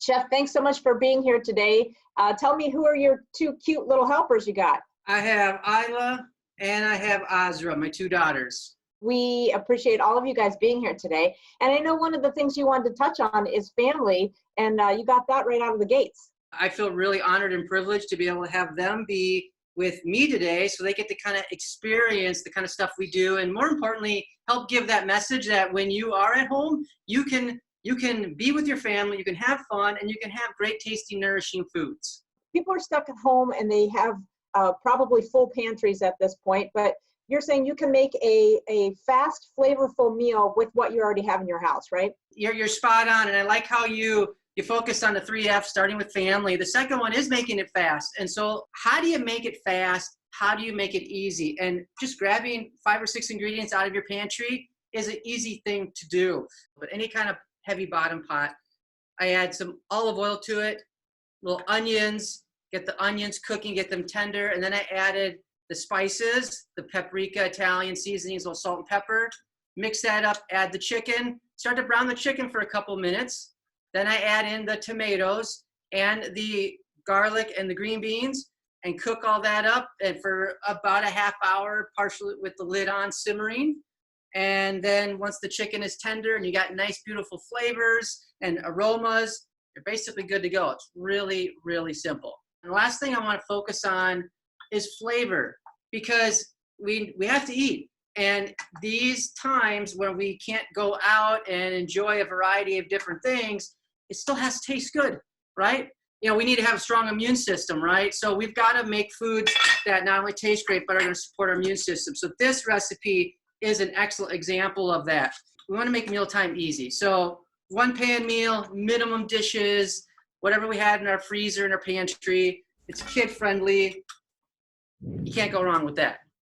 Chef, thanks so much for being here today. Tell me, who are your two cute little helpers you got? I have Isla and I have Azra, my two daughters. We appreciate all of you guys being here today. And I know one of the things you wanted to touch on is family, and you got that right out of the gates. I feel really honored and privileged to be able to have them be with me today so they get to kind of experience the kind of stuff we do, and more importantly, help give that message that when you are at home, you can be with your family, you can have fun, and you can have great tasting, nourishing foods. People are stuck at home and they have probably full pantries at this point, but you're saying you can make a fast, flavorful meal with what you already have in your house, right? You're spot on, and I like how you focus on the 3 F's, starting with family. The second one is making it fast. And so how do you make it fast? How do you make it easy? And just grabbing 5 or 6 ingredients out of your pantry is an easy thing to do. But any kind of heavy bottom pot, I add some olive oil to it, little onions, get the onions cooking, get them tender, and then I added the spices, the paprika, Italian seasonings, a little salt and pepper. Mix that up, add the chicken, start to brown the chicken for a couple minutes. Then I add in the tomatoes and the garlic and the green beans and cook all that up and for about a half hour, partially with the lid on, simmering. And then once the chicken is tender and you got nice, beautiful flavors and aromas, you're basically good to go. It's really, really simple. And the last thing I want to focus on is flavor, because we have to eat. And these times when we can't go out and enjoy a variety of different things, it still has to taste good, right? You know, we need to have a strong immune system, right? So we've got to make foods that not only taste great, but are going to support our immune system. So this recipe is an excellent example of that. We want to make mealtime easy. So 1 pan meal, minimum dishes, whatever we had in our freezer, in our pantry. It's kid friendly. You can't go wrong with that.